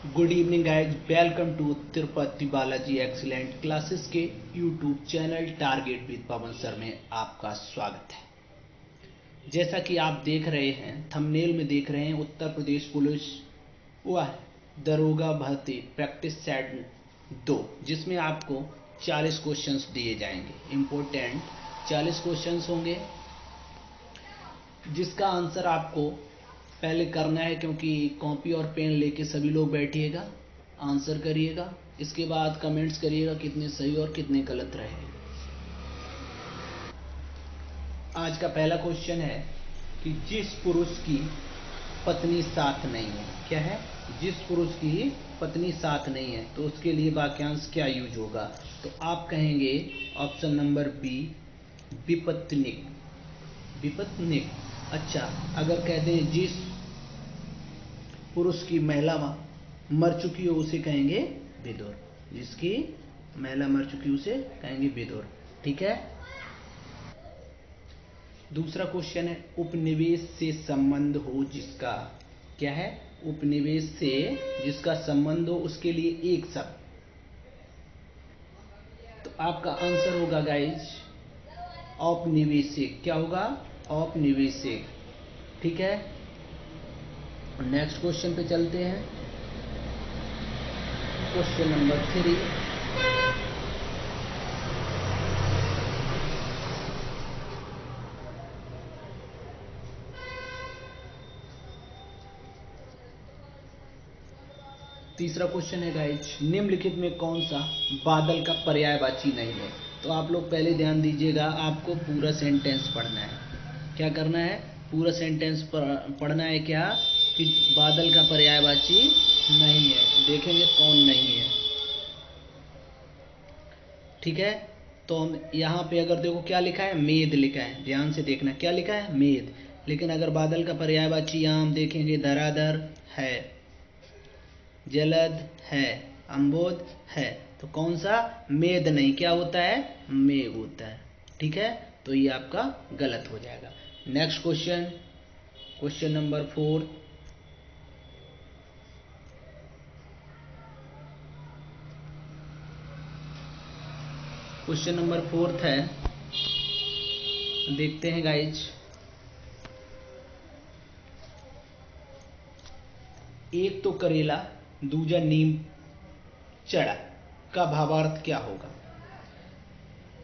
Good evening guys, welcome to Tirupati Balaji excellent classes के YouTube channel target with Pawan sir में आपका स्वागत है। जैसा कि आप देख रहे हैं, थंबनेल में देख रहे हैं, उत्तर प्रदेश पुलिस वह दरोगा भर्ती प्रैक्टिस सेट 2, जिसमें आपको 40 क्वेश्चंस दिए जाएंगे। इम्पोर्टेंट 40 क्वेश्चंस होंगे जिसका आंसर आपको पहले करना है, क्योंकि कॉपी और पेन लेके सभी लोग बैठिएगा, आंसर करिएगा। इसके बाद कमेंट्स करिएगा कितने सही और कितने गलत रहे। आज का पहला क्वेश्चन है कि जिस पुरुष की पत्नी साथ नहीं है, क्या है? जिस पुरुष की पत्नी साथ नहीं है तो उसके लिए वाक्यांश क्या यूज होगा? तो आप कहेंगे ऑप्शन नंबर बी, विपत्निक। विपत्निक। अच्छा, अगर कहते हैं जिस पुरुष की महिला मर चुकी हो उसे कहेंगे विधुर। जिसकी महिला मर चुकी उसे कहेंगे विधुर। ठीक है। दूसरा क्वेश्चन है उपनिवेश से संबंध हो जिसका, क्या है? उपनिवेश से जिसका संबंध हो उसके लिए एक शब्द। तो आपका आंसर होगा गाइज औपनिवेशिक। क्या होगा? औपनिवेशिक। ठीक है। नेक्स्ट क्वेश्चन पे चलते हैं। Question number 3। तीसरा क्वेश्चन है गाइज, निम्नलिखित में कौन सा बादल का पर्यायवाची नहीं है? तो आप लोग पहले ध्यान दीजिएगा, आपको पूरा सेंटेंस पढ़ना है। क्या करना है? पूरा सेंटेंस पढ़ना है। क्या कि बादल का पर्यायवाची नहीं है। देखेंगे कौन नहीं है। ठीक है। तो यहाँ पे अगर देखो क्या लिखा है, मेद लिखा है। ध्यान से देखना, क्या लिखा है? मेद। लेकिन अगर बादल का पर्यायवाची यहाँ हम देखेंगे, धराधर है, जलद है, अम्बोध है, तो कौन सा? मेद नहीं। क्या होता है? मेघ होता है। ठीक है। तो ये आपका गलत हो जाएगा। Next question, question number 4। Question number 4 है, देखते हैं गाइज। एक तो करेला दूजा नीम चढ़ा का भावार्थ क्या होगा?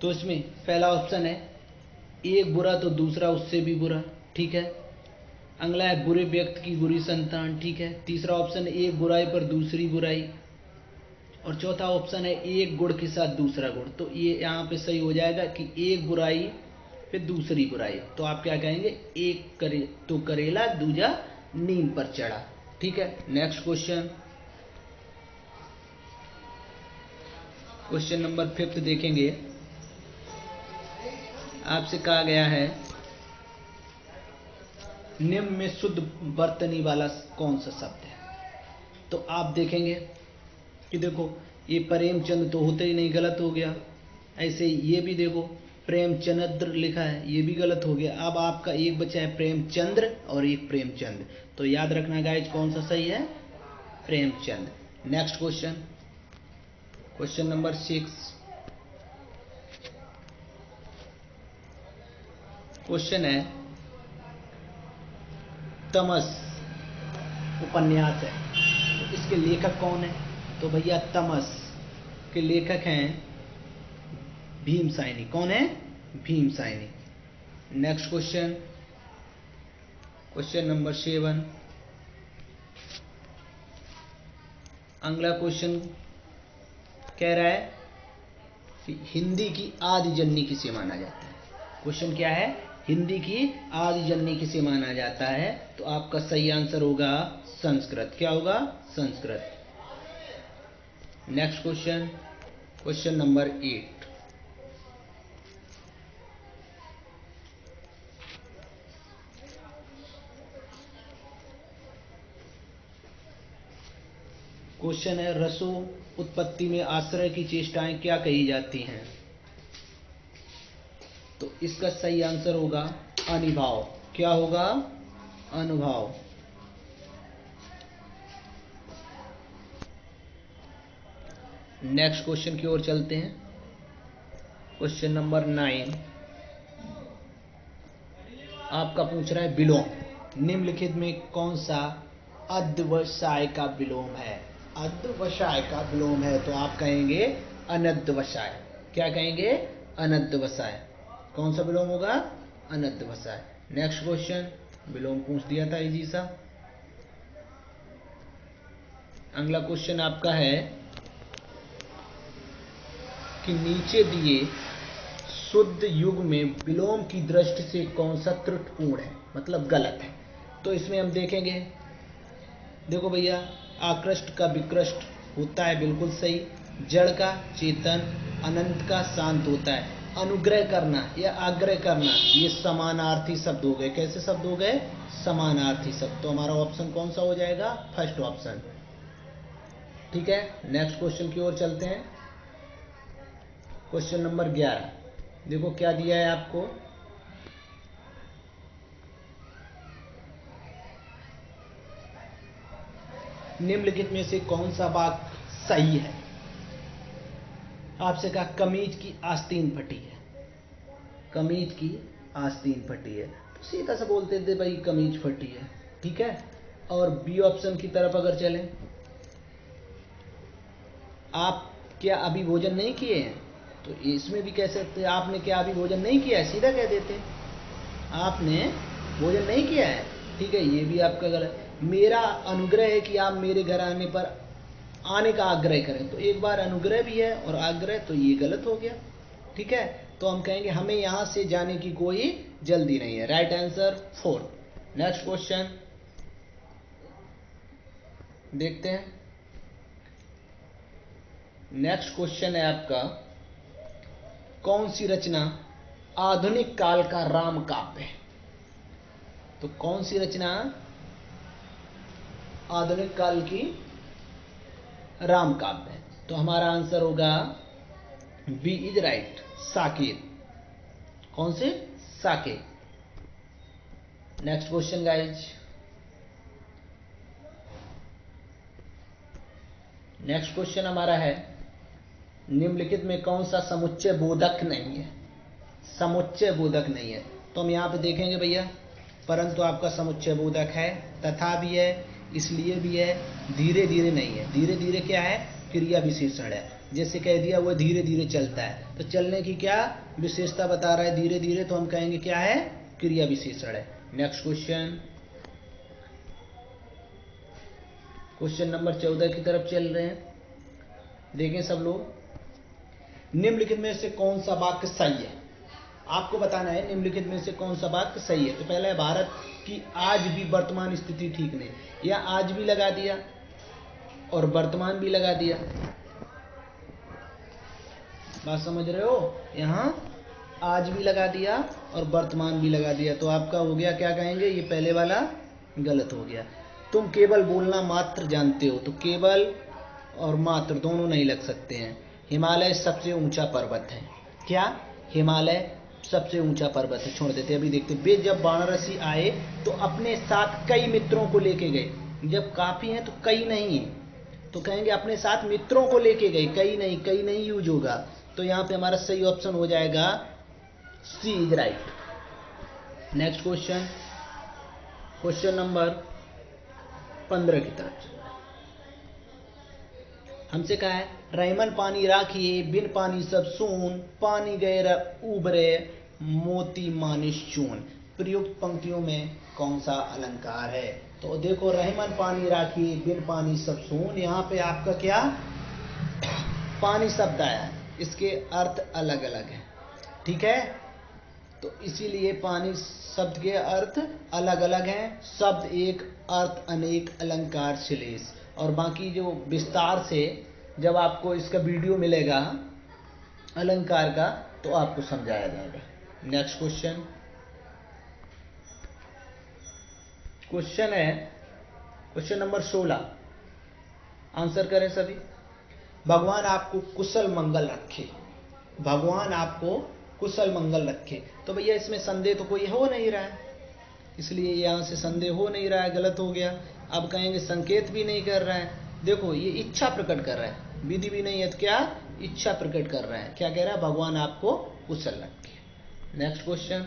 तो इसमें पहला ऑप्शन है एक बुरा तो दूसरा उससे भी बुरा। ठीक है। अगला है बुरे व्यक्ति की बुरी संतान। ठीक है। तीसरा ऑप्शन है एक बुराई पर दूसरी बुराई। और चौथा ऑप्शन है एक गुड़ के साथ दूसरा गुड़। तो ये यहाँ पे सही हो जाएगा कि एक बुराई फिर दूसरी बुराई। तो आप क्या कहेंगे? एक तो करेला दूजा नीम पर चढ़ा। ठीक है। नेक्स्ट क्वेश्चन, क्वेश्चन नंबर 5 देखेंगे। आपसे कहा गया है निम्न में शुद्ध वर्तनी वाला कौन सा शब्द है? तो आप देखेंगे कि देखो ये प्रेमचंद तो होते ही नहीं, गलत हो गया। ऐसे ये भी देखो प्रेमचंद्र लिखा है, ये भी गलत हो गया। अब आपका एक बचा है प्रेमचंद्र और एक प्रेमचंद। तो याद रखना गाइज कौन सा सही है? Premchand. Next question, question number 6। Question है तमस उपन्यास है, तो इसके लेखक कौन है? तो भैया तमस के लेखक हैं भीम साइनी। कौन है? Bhim Saini. Next question, question number 7। अगला क्वेश्चन कह रहा है कि हिंदी की आदि जननी किसे माना जाता है? क्वेश्चन क्या है? हिंदी की आदि जननी किसे माना जाता है? तो आपका सही आंसर होगा संस्कृत। क्या होगा? Sanskrit. Next question, question number 8। Question है रसो उत्पत्ति में आश्रय की चेष्टाएं क्या कही जाती हैं? तो इसका सही आंसर होगा अनिभाव। क्या होगा? अनुभाव। नेक्स्ट क्वेश्चन की ओर चलते हैं। क्वेश्चन नंबर 9 आपका पूछ रहा है विलोम। निम्नलिखित में कौन सा अध्यवसाय का विलोम है? अध्यवसाय का विलोम है तो आप कहेंगे अनध्यवसाय। क्या कहेंगे? अनध्यवसाय। कौन सा विलोम होगा? अनध्यवसाय। नेक्स्ट क्वेश्चन, विलोम पूछ दिया था इजी सा। अगला क्वेश्चन आपका है कि नीचे दिए शुद्ध युग में विलोम की दृष्टि से कौन सा त्रुटिपूर्ण है, मतलब गलत है। तो इसमें हम देखेंगे, देखो भैया, आकृष्ट का विकृष्ट होता है, बिल्कुल सही। जड़ का चेतन, अनंत का शांत होता है। अनुग्रह करना या आग्रह करना ये समानार्थी शब्द हो गए। कैसे शब्द हो गए? समानार्थी शब्द। तो हमारा ऑप्शन कौन सा हो जाएगा? First option. ठीक है, नेक्स्ट क्वेश्चन की ओर चलते हैं। क्वेश्चन नंबर 11 देखो क्या दिया है आपको। निम्नलिखित में से कौन सा वाक्य सही है? आपसे कहा कमीज की आस्तीन फटी है। कमीज की आस्तीन फटी है तो सीधा सा बोलते थे भाई कमीज फटी है। ठीक है, और बी ऑप्शन की तरफ अगर चलें, आप क्या अभी भोजन नहीं किए हैं? तो इसमें भी कह सकते हैं आपने क्या अभी भोजन नहीं किया है, सीधा कह देते आपने भोजन नहीं किया है। ठीक है, ये भी आपका गलत। मेरा अनुग्रह है कि आप मेरे घर आने का आग्रह करें, तो एक बार अनुग्रह भी है और आग्रह, तो ये गलत हो गया। ठीक है, तो हम कहेंगे हमें यहां से जाने की कोई जल्दी नहीं है। Right answer 4। नेक्स्ट क्वेश्चन देखते हैं। नेक्स्ट क्वेश्चन है आपका, कौन सी रचना आधुनिक काल का राम काव्य है? तो कौन सी रचना आधुनिक काल की राम काव्य है? तो हमारा आंसर होगा बी इज राइट, साकेत। कौन से? Saket. Next question guys, next question हमारा है निम्नलिखित में कौन सा समुच्चय बोधक नहीं है? समुच्चय बोधक नहीं है तो हम यहां पे देखेंगे भैया, परंतु आपका समुच्चय बोधक है, तथा भी है, इसलिए भी है, धीरे धीरे नहीं है। धीरे धीरे क्या है? क्रिया विशेषण है। जैसे कह दिया वो धीरे धीरे चलता है, तो चलने की क्या विशेषता बता रहा है? धीरे धीरे, तो हम कहेंगे क्या है? क्रिया विशेषण है। नेक्स्ट क्वेश्चन, क्वेश्चन नंबर 14 की तरफ चल रहे हैं। देखें सब लोग, निम्नलिखित में से कौन सा वाक्य सही है? आपको बताना है निम्नलिखित में से कौन सा वाक्य सही है। तो पहला है भारत की आज भी वर्तमान स्थिति ठीक नहीं, या आज भी लगा दिया और वर्तमान भी लगा दिया। बात समझ रहे हो? यहां आज भी लगा दिया और वर्तमान भी लगा दिया, तो आपका हो गया, क्या कहेंगे, ये पहले वाला गलत हो गया। तुम केवल बोलना मात्र जानते हो, तो केवल और मात्र दोनों नहीं लग सकते हैं। हिमालय सबसे ऊंचा पर्वत है। क्या? हिमालय सबसे ऊंचा पर्वत है, छोड़ देते। अभी देखते, वे जब वाराणसी आए तो अपने साथ कई मित्रों को लेके गए। जब काफी हैं तो कई नहीं है, तो कहेंगे अपने साथ मित्रों को लेके गए, कई नहीं, कई नहीं यूज होगा। तो यहां पे हमारा सही ऑप्शन हो जाएगा C is right. Next question, question number 15 की तरफ हमसे कहा है, रैमन पानी राखिए बिन पानी सब सून, पानी गैर उबरे मोती मानिश चून। प्रयुक्त पंक्तियों में कौन सा अलंकार है? तो देखो, रहमन पानी राखिए बिन पानी सब सून, यहाँ पे आपका क्या पानी शब्द आया है, इसके अर्थ अलग अलग है। ठीक है, तो इसीलिए पानी शब्द के अर्थ अलग अलग हैं। शब्द एक, अर्थ अनेक, अलंकार श्लेष। और बाकी जो विस्तार से जब आपको इसका वीडियो मिलेगा अलंकार का, तो आपको समझाया जाएगा। नेक्स्ट क्वेश्चन, क्वेश्चन है क्वेश्चन नंबर 16। आंसर करें सभी। भगवान आपको कुशल मंगल रखे। भगवान आपको कुशल मंगल रखे। तो भैया इसमें संदेह तो कोई हो नहीं रहा है, इसलिए यहां से संदेह हो नहीं रहा है, गलत हो गया। अब कहेंगे संकेत भी नहीं कर रहा है। देखो, ये इच्छा प्रकट कर रहा है, विधि भी नहीं है तो क्या इच्छा प्रकट कर रहे हैं। क्या कह रहा है, भगवान आपको कुशल रखे। नेक्स्ट क्वेश्चन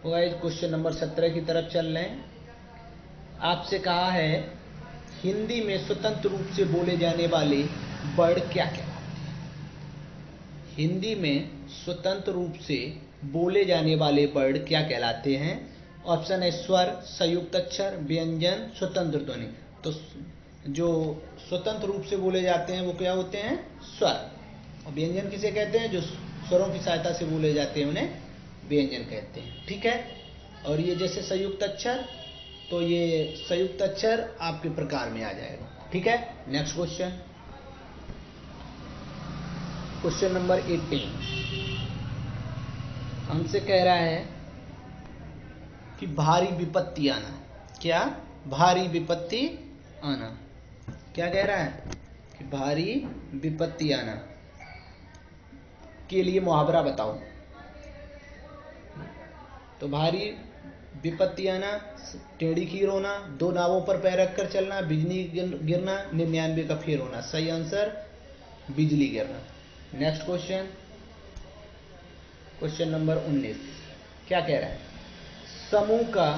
होगा, क्वेश्चन नंबर 17 की तरफ चल रहे हैं। आपसे कहा है हिंदी में स्वतंत्र रूप से बोले जाने वाले वर्ड क्या कहलाते हैं। हिंदी में स्वतंत्र रूप से बोले जाने वाले वर्ड क्या कहलाते हैं। ऑप्शन है स्वर, संयुक्त अक्षर, व्यंजन, स्वतंत्र ध्वनि। तो जो स्वतंत्र रूप से बोले जाते हैं वो क्या होते हैं, स्वर। और व्यंजन किसे कहते हैं, जो स्वरों की सहायता से बोले जाते हैं उन्हें व्यंजन कहते हैं। ठीक है। और ये जैसे संयुक्त अक्षर, तो ये संयुक्त अक्षर आपके प्रकार में आ जाएगा। ठीक है। नेक्स्ट क्वेश्चन, क्वेश्चन नंबर 18 हमसे कह रहा है कि भारी विपत्ति आना। क्या, भारी विपत्ति आना। क्या कह रहा है कि भारी विपत्ति आना के लिए मुहावरा बताओ। तो भारी विपत्ति आना, टेढ़ी खीर होना, दो नावों पर पैर रखकर चलना, बिजली गिरना, 99 का फेर होना। सही आंसर बिजली गिरना। नेक्स्ट क्वेश्चन, क्वेश्चन नंबर 19 क्या कह रहा है, समूह का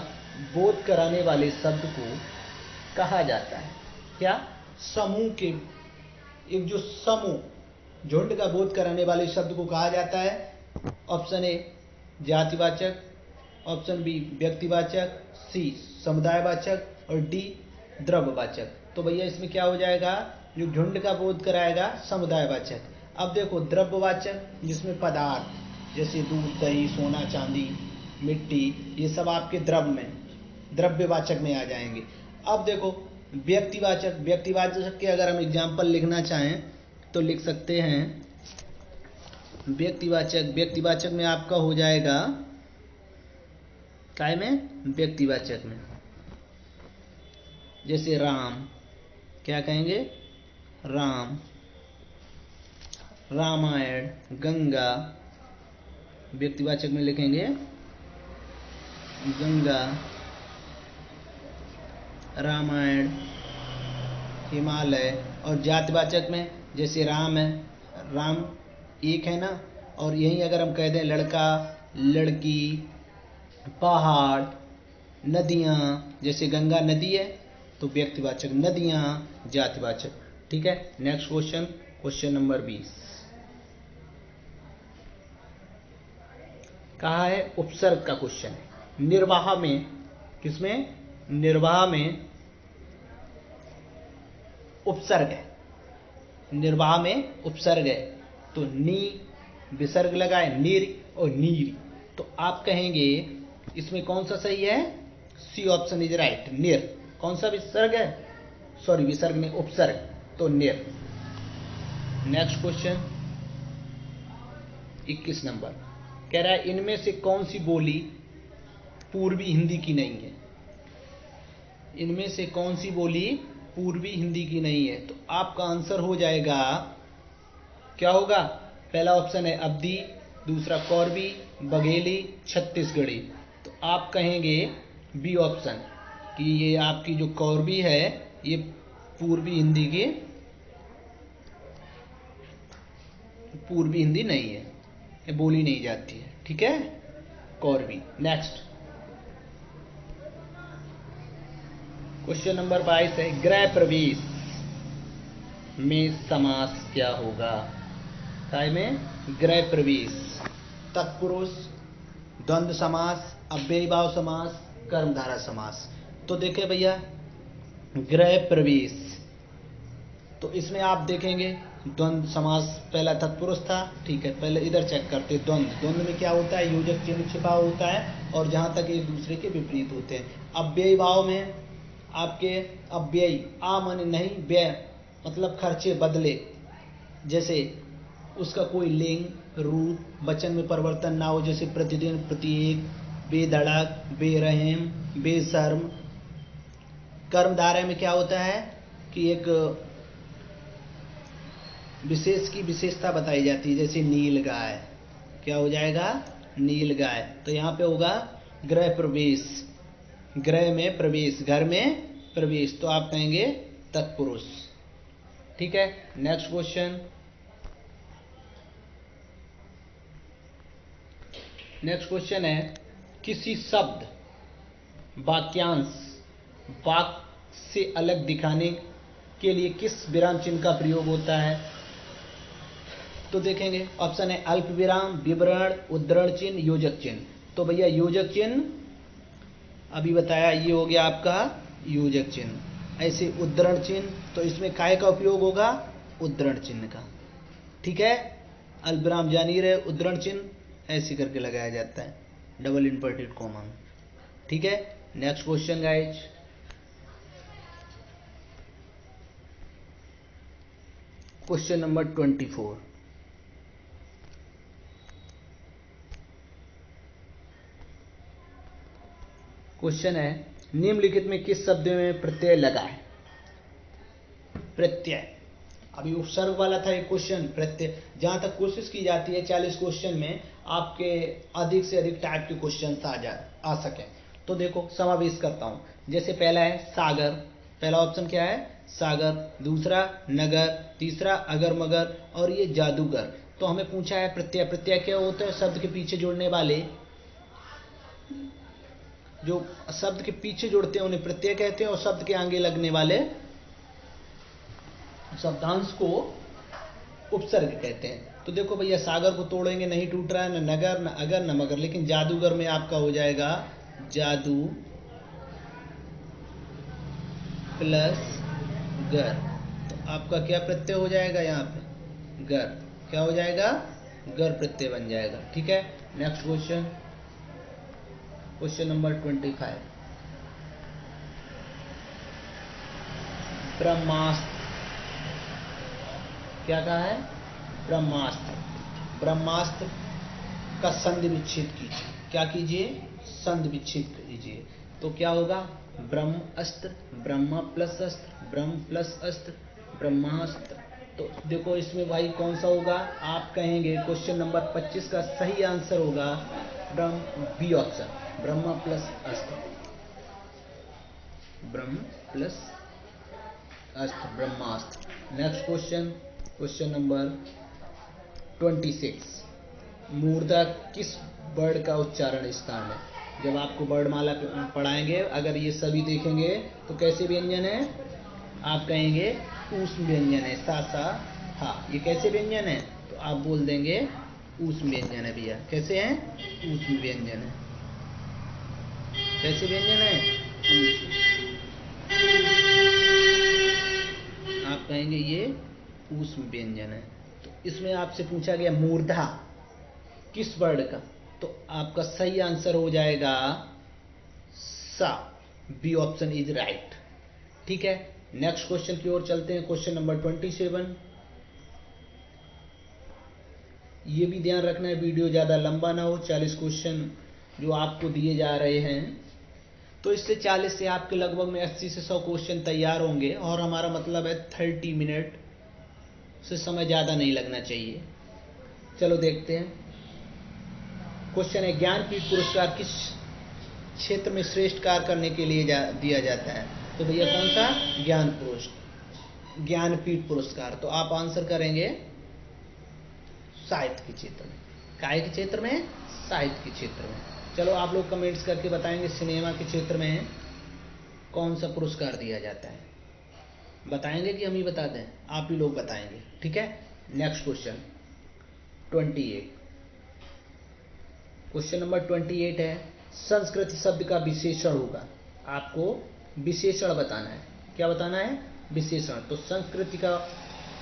बोध कराने वाले शब्द को कहा जाता है। क्या, समूह के, एक जो समूह झुंड का बोध कराने वाले शब्द को कहा जाता है। ऑप्शन ए जातिवाचक, ऑप्शन बी व्यक्तिवाचक, सी समुदायवाचक और डी द्रव्यवाचक। तो भैया इसमें क्या हो जाएगा, जो झुंड का बोध कराएगा समुदायवाचक। अब देखो द्रव्यवाचक जिसमें पदार्थ जैसे दूध, दही, सोना, चांदी, मिट्टी, ये सब आपके द्रव्यवाचक में आ जाएंगे। अब देखो व्यक्तिवाचक, व्यक्तिवाचक के अगर हम एग्जाम्पल लिखना चाहें तो लिख सकते हैं व्यक्तिवाचक। व्यक्तिवाचक में आपका हो जाएगा काय में, व्यक्तिवाचक में जैसे राम, क्या कहेंगे, राम, रामायण, गंगा। व्यक्तिवाचक में लिखेंगे गंगा, रामायण, हिमालय। और जातिवाचक में जैसे राम है, राम एक है ना, और यहीं अगर हम कह दें लड़का, लड़की, पहाड़, नदियाँ, जैसे गंगा नदी है तो व्यक्तिवाचक, नदियाँ जातिवाचक। ठीक है। नेक्स्ट क्वेश्चन, क्वेश्चन नंबर 20 कहा है उपसर्ग का क्वेश्चन है। निर्वाह में, किसमें, निर्वाह में उपसर्ग है। निर्वाह में उपसर्ग है तो नी विसर्ग लगाए, नीर और नीर। तो आप कहेंगे इसमें कौन सा सही है, सी ऑप्शन इज राइट, निर। कौन सा विसर्ग है, सॉरी विसर्ग में उपसर्ग, तो निर। नेक्स्ट क्वेश्चन 21 नंबर कह रहा है इनमें से कौन सी बोली पूर्वी हिंदी की नहीं है। इनमें से कौन सी बोली पूर्वी हिंदी की नहीं है। तो आपका आंसर हो जाएगा, क्या होगा, पहला ऑप्शन है अवधी, दूसरा कौरवी, बघेली, छत्तीसगढ़ी। तो आप कहेंगे बी ऑप्शन कि ये आपकी जो कौरवी है ये पूर्वी हिंदी की, पूर्वी हिंदी नहीं है, ये बोली नहीं जाती है। ठीक है, कौरवी। नेक्स्ट क्वेश्चन नंबर 22 है गृह प्रवेश में समास क्या होगा। काय में गृह प्रवेश, तत्पुरुष, द्वंद्व समास, अव्ययीभाव समास, कर्मधारय समास। तो देखें भैया गृह प्रवेश, तो इसमें आप देखेंगे द्वंद्व समास पहला तत्पुरुष था। ठीक है, पहले इधर चेक करते द्वंद्व। द्वंद्व में क्या होता है, योजक चिन्ह छिपा होता है और जहां तक एक दूसरे के विपरीत होते हैं। अव्ययीभाव में आपके अव्ययी, आ माने नहीं, व्यय मतलब खर्चे, बदले, जैसे उसका कोई लिंग, रूप, वचन में परिवर्तन ना हो, जैसे प्रतिदिन, प्रत्येक, बेधड़क, बेरहम, बेशर्म। कर्मधारय में क्या होता है कि एक विशेष की विशेषता बताई जाती है, जैसे नील गाय, क्या हो जाएगा, नील गाय। तो यहाँ पे होगा गृह प्रवेश, गृह में प्रवेश, घर में प्रवेश। तो आप कहेंगे तत्पुरुष। ठीक है, नेक्स्ट क्वेश्चन। नेक्स्ट क्वेश्चन है किसी शब्द वाक्यांश वाक्य से अलग दिखाने के लिए किस विराम चिन्ह का प्रयोग होता है। तो देखेंगे ऑप्शन है अल्प विराम, विवरण, उद्धरण चिन्ह, योजक चिन्ह। तो भैया योजक चिन्ह अभी बताया, ये हो गया आपका योजक चिन्ह। ऐसे उद्धरण चिन्ह, तो इसमें काय का उपयोग होगा, उद्धरण चिन्ह का। ठीक है, अल्प विराम जान ही रहे, उद्धरण चिन्ह ऐसे करके लगाया जाता है, डबल इन्वर्टेड कॉमा। ठीक है, next question guys. Question number 24। Question है निम्नलिखित में किस शब्द में प्रत्यय लगा है। प्रत्यय, अभी उपसर्ग वाला था ये क्वेश्चन। प्रत्यय, जहां तक कोशिश की जाती है 40 क्वेश्चन में आपके अधिक से अधिक टाइप के क्वेश्चन आ सके। तो देखो समावेश करता हूं। जैसे पहला है सागर, पहला ऑप्शन क्या है, सागर। दूसरा नगर, तीसरा अगर मगर, और ये जादूगर। तो हमें पूछा है प्रत्यय। प्रत्यय क्या होता है, शब्द के पीछे जोड़ने वाले, जो शब्द के पीछे जोड़ते हैं उन्हें प्रत्यय कहते हैं, और शब्द के आगे लगने वाले शब्दांश को उपसर्ग कहते हैं। तो देखो भैया सागर को तोड़ेंगे नहीं टूट रहा है, न नगर, न अगर, न मगर। लेकिन जादूगर में आपका हो जाएगा जादू प्लस गर। तो आपका क्या प्रत्यय हो जाएगा यहाँ पे, गर। क्या हो जाएगा, गर प्रत्यय बन जाएगा। ठीक है, नेक्स्ट क्वेश्चन। Question number 25। ब्रह्मास्त्र, क्या कहा है, ब्रह्मास्त्र। ब्रह्मास्त्र का संधि विच्छेद कीजिए। क्या कीजिए, संधि विच्छेद कीजिए। तो क्या होगा, ब्रह्म अस्त्र, ब्रह्मा प्लस अस्त्र, ब्रह्म प्लस अस्त्र, ब्रह्मास्त्र। तो देखो इसमें भाई कौन सा होगा, आप कहेंगे क्वेश्चन नंबर 25 का सही आंसर होगा ब्रह्म, बी ऑप्शन, ब्रह्मा प्लस अस्त्र, ब्रह्म प्लस अस्त्र, ब्रह्मास्त्र। Next question, question number 26। मूर्धा किस वर्ड का उच्चारण स्थान है। जब आपको वर्णमाला पढ़ाएंगे, अगर ये सभी देखेंगे तो कैसे व्यंजन है, आप कहेंगे ऊष्म व्यंजन है, सा सा हा। ये कैसे व्यंजन है, तो आप बोल देंगे ऊष्म व्यंजन है भैया। कैसे है, ऊष्म व्यंजन है। कैसे व्यंजन है, आप कहेंगे ये ऊष्म व्यंजन है। तो इसमें आपसे पूछा गया मूर्धा किस वर्ड का, तो आपका सही आंसर हो जाएगा सा, बी ऑप्शन इज राइट। ठीक है, नेक्स्ट क्वेश्चन की ओर चलते हैं। Question number 27। ये भी ध्यान रखना है वीडियो ज्यादा लंबा ना हो। 40 क्वेश्चन जो आपको दिए जा रहे हैं, तो इससे 40 से आपके लगभग में 80 से 100 क्वेश्चन तैयार होंगे, और हमारा मतलब है 30 मिनट से समय ज्यादा नहीं लगना चाहिए। चलो देखते हैं। क्वेश्चन है ज्ञानपीठ पुरस्कार किस क्षेत्र में श्रेष्ठ कार्य करने के लिए दिया जाता है। तो भैया कौन सा, ज्ञानपीठ पुरस्कार। तो आप आंसर करेंगे साहित्य के क्षेत्र में। काय के क्षेत्र में, साहित्य के क्षेत्र में। चलो आप लोग कमेंट्स करके बताएंगे सिनेमा के क्षेत्र में कौन सा पुरस्कार दिया जाता है। बताएंगे कि हम ही बता दें, आप ही लोग बताएंगे। ठीक है, नेक्स्ट क्वेश्चन 28। क्वेश्चन नंबर 28 है संस्कृति शब्द का विशेषण होगा। आपको विशेषण बताना है। क्या बताना है, विशेषण। तो संस्कृति का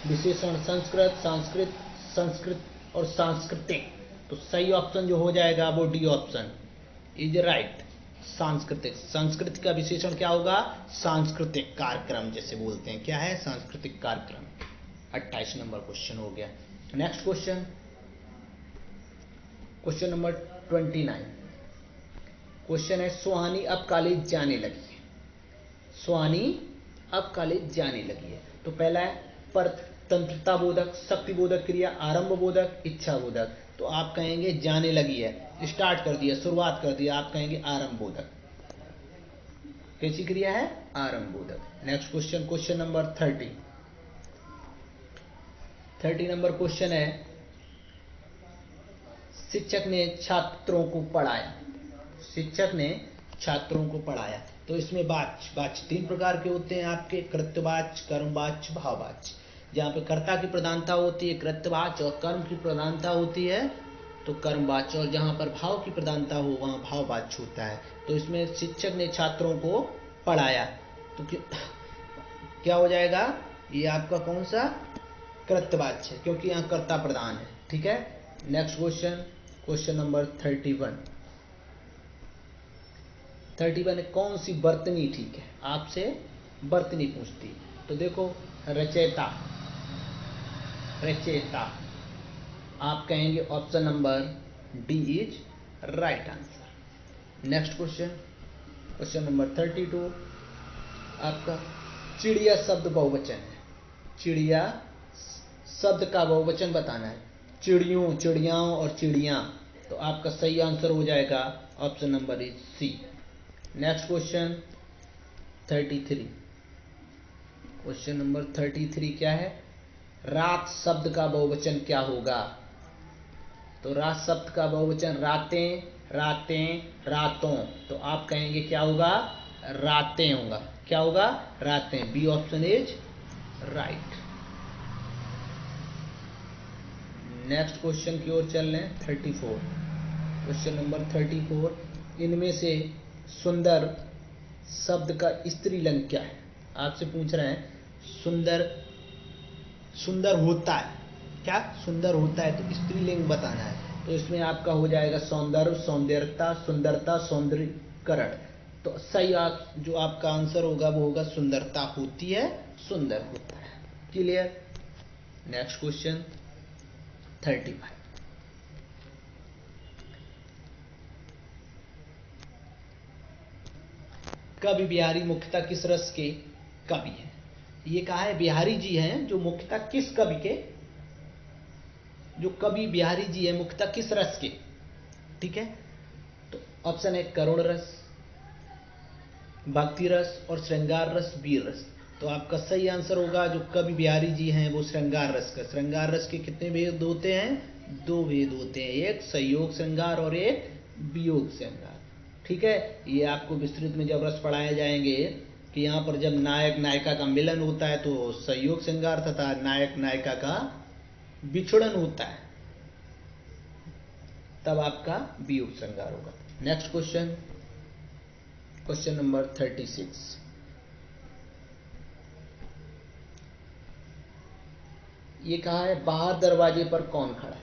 विशेषण संस्कृत, संस्कृत, संस्कृत और सांस्कृतिक। तो सही ऑप्शन जो हो जाएगा वो डी ऑप्शन इज राइट, सांस्कृतिक। संस्कृति का विशेषण क्या होगा, सांस्कृतिक कार्यक्रम जैसे बोलते हैं। क्या है, सांस्कृतिक कार्यक्रम। 28 नंबर क्वेश्चन हो गया। Next question, question number 29। Question है सुहानी अब कॉलेज जाने लगी है। सुहानी अब कॉलेज जाने लगी है। तो पहला है परतंत्रता बोधक, शक्ति बोधक क्रिया, आरंभ बोधक, इच्छा बोधक। तो आप कहेंगे जाने लगी है, स्टार्ट कर दिया, शुरुआत कर दिया, आप कहेंगे आरंभ बोधक। कैसी क्रिया है? आरंभबोधक। Next question, question number 30 number question है, शिक्षक ने छात्रों को पढ़ाया। शिक्षक ने छात्रों को पढ़ाया। तो इसमें वाच्य 3 प्रकार के होते हैं आपके, कृत्यवाच्य, कर्मवाच्य, भाववाच्य। जहाँ पे कर्ता की प्रधानता होती है कृत्यवाच्य और कर्म की प्रधानता होती है तो कर्मवाच्य, और जहाँ पर भाव की प्रधानता हो वहाँ भाववाच्य होता है। तो इसमें शिक्षक ने छात्रों को पढ़ाया तो क्या हो जाएगा? ये आपका कौन सा? कृत्यवाच्य, क्योंकि यहाँ कर्ता प्रधान है। ठीक है। नेक्स्ट क्वेश्चन, क्वेश्चन नंबर 31 कौन सी वर्तनी ठीक है? आपसे वर्तनी पूछती है। तो देखो, रचयिता, आप कहेंगे option number D is right answer. Next question, question number 32 आपका चिड़िया शब्द बहुवचन है। चिड़िया शब्द का बहुवचन बताना है। चिड़ियों, चिड़ियाओं और चिड़िया। तो आपका सही आंसर हो जाएगा option number is C. Next question 33, question number 33 क्या है? रात शब्द का बहुवचन क्या होगा? तो रात शब्द का बहुवचन रातें, रातों। तो आप कहेंगे क्या होगा? रातें होगा। क्या होगा? रातें। B option is right. Next question की ओर चल रहे हैं, 34, क्वेश्चन नंबर 34, इनमें से सुंदर शब्द का स्त्रीलिंग क्या है? आपसे पूछ रहे हैं सुंदर होता है क्या? सुंदर होता है तो स्त्रीलिंग बताना है। तो इसमें आपका हो जाएगा सौंदर्य, सौंदर्यता, सुंदरता, सौंदर्यकरण। तो सही जो आपका आंसर होगा वो होगा सुंदरता होती है, सुंदर होता है। क्लियर? नेक्स्ट क्वेश्चन 35, कवि बिहारी मुख्यतः किस रस के कवि हैं? ये कहा है बिहारी जी हैं जो मुख्यतः किस कवि के, जो कवि बिहारी जी है मुख्यतः किस रस के? ठीक है। तो ऑप्शन है करुण रस, भक्ति रस और श्रृंगार रस, वीर रस। तो आपका सही आंसर होगा जो कवि बिहारी जी हैं वो श्रृंगार रस का। श्रृंगार रस के कितने भेद होते हैं? 2 भेद होते हैं, एक संयोग श्रृंगार और एक वियोग श्रृंगार। ठीक है। ये आपको विस्तृत में जब रस पढ़ाए जाएंगे कि यहाँ पर जब नायक नायिका का मिलन होता है तो संयोग श्रृंगार तथा नायक नायिका का बिछड़न होता है तब आपका वियोग श्रृंगार होगा। नेक्स्ट क्वेश्चन, क्वेश्चन नंबर 36, ये कहा है बाहर दरवाजे पर कौन खड़ा है?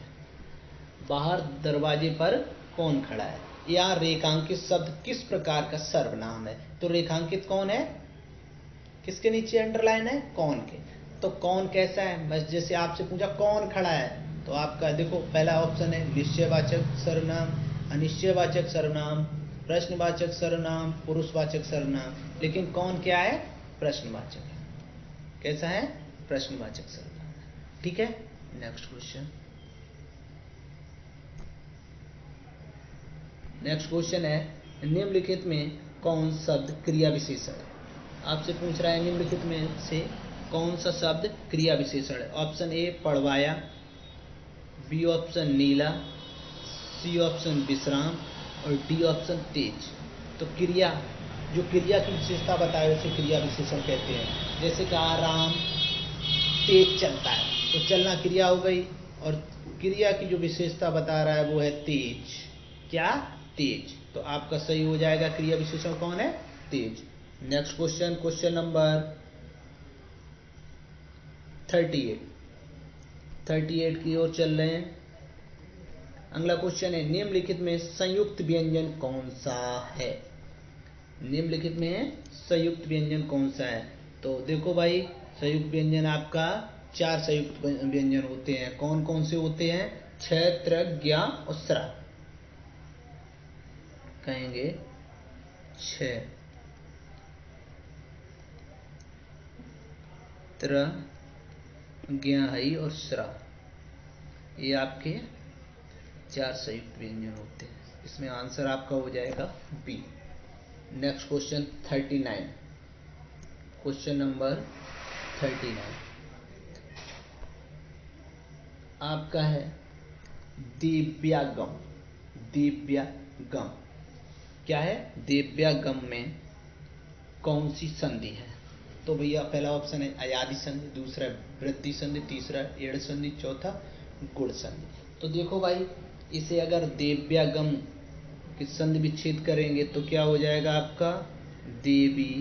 बाहर दरवाजे पर कौन खड़ा है? या रेखांकित शब्द किस प्रकार का सर्वनाम है? तो रेखांकित कौन है? किसके नीचे अंडरलाइन है? कौन के। तो कौन कैसा है? बस जैसे आपसे पूछा कौन खड़ा है तो आपका देखो पहला ऑप्शन है निश्चयवाचक सर्वनाम, अनिश्चयवाचक सर्वनाम, प्रश्नवाचक सर्वनाम, पुरुषवाचक सर्वनाम। लेकिन कौन क्या है? प्रश्नवाचक है। कैसा है? प्रश्नवाचक सर्वनाम। ठीक है। नेक्स्ट क्वेश्चन, नेक्स्ट क्वेश्चन है निम्नलिखित में कौन शब्द क्रिया विशेषण है? आपसे पूछ रहा है निम्नलिखित में से कौन सा शब्द क्रिया विशेषण है? ऑप्शन ए पढ़वाया, बी ऑप्शन नीला, सी ऑप्शन विश्राम और डी ऑप्शन तेज। तो क्रिया, जो क्रिया की विशेषता बताए उसे क्रिया विशेषण कहते हैं। जैसे कहा राम तेज चलता है, तो चलना क्रिया हो गई और क्रिया की जो विशेषता बता रहा है वो है तेज। क्या? तेज। तो आपका सही हो जाएगा क्रिया विशेषण कौन है? तेज। नेक्स्ट क्वेश्चन, क्वेश्चन नंबर 38 की ओर चल रहे हैं। अगला क्वेश्चन है निम्नलिखित में संयुक्त व्यंजन कौन सा है? निम्नलिखित में संयुक्त व्यंजन कौन सा है? तो देखो भाई, संयुक्त व्यंजन आपका 4 संयुक्त व्यंजन होते हैं। कौन कौन से होते हैं? छ, त्र, ज्ञ और स्रा। कहेंगे छ, त्र, ज्ञ और स्रा। ये आपके 4 संयुक्त व्यंजन होते हैं। इसमें आंसर आपका हो जाएगा B. Next question 39, question number 39 आपका है दिव्यागम। दिव्यागम क्या है? दिव्यागम में कौन सी संधि है? तो भैया पहला ऑप्शन है अयादि संधि, दूसरा वृद्धि संधि, तीसरा एड़ संधि, चौथा गुण संधि। तो देखो भाई, इसे अगर दिव्यागम की संधि विच्छेद करेंगे तो क्या हो जाएगा आपका? देवी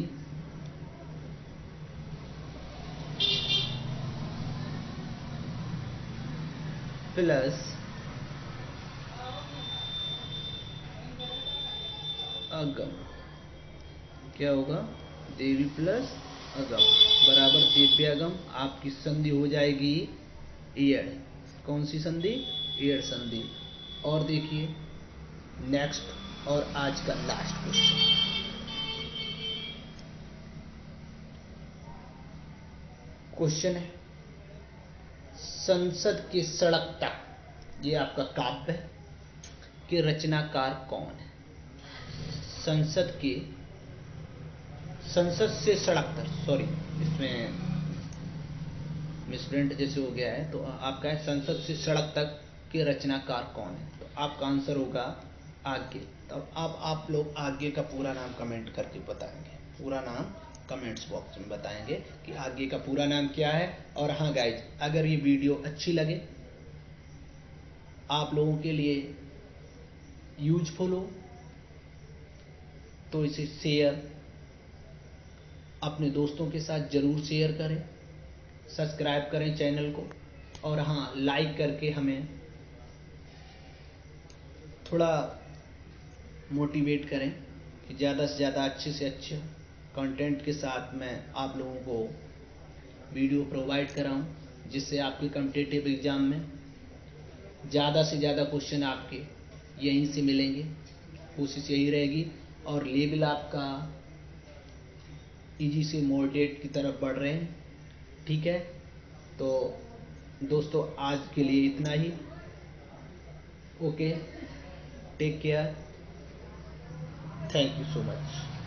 प्लस अगम। क्या होगा? देवी प्लस अगम बराबर दिव्यागम। आपकी संधि हो जाएगी एड़। कौन सी संधि? एड़ संधि। और देखिए नेक्स्ट और आज का लास्ट क्वेश्चन है संसद की सड़क तक, ये आपका काव्य के रचनाकार कौन है? संसद से सड़क तक, सॉरी इसमें मिसप्रिंट जैसे हो गया है, तो आपका है संसद से सड़क तक के रचनाकार कौन है? तो आपका आंसर होगा आज्ञे। तो अब आप लोग आज्ञे का पूरा नाम कमेंट करके बताएंगे, पूरा नाम कमेंट्स बॉक्स में बताएंगे कि आज्ञे का पूरा नाम क्या है। और हाँ गाइज, अगर ये वीडियो अच्छी लगे, आप लोगों के लिए यूजफुल हो, तो इसे शेयर अपने दोस्तों के साथ जरूर शेयर करें, सब्सक्राइब करें चैनल को, और हाँ लाइक करके हमें थोड़ा मोटिवेट करें कि ज़्यादा से ज़्यादा अच्छे से अच्छे कंटेंट के साथ मैं आप लोगों को वीडियो प्रोवाइड कराऊं, जिससे आपके कॉम्पिटिटिव एग्ज़ाम में ज़्यादा से ज़्यादा क्वेश्चन आपके यहीं से मिलेंगे। कोशिश यही रहेगी, और लेवल आपका इजी से मॉडरेट की तरफ बढ़ रहे हैं। ठीक है, तो दोस्तों आज के लिए इतना ही। Okay, take care, thank you so much.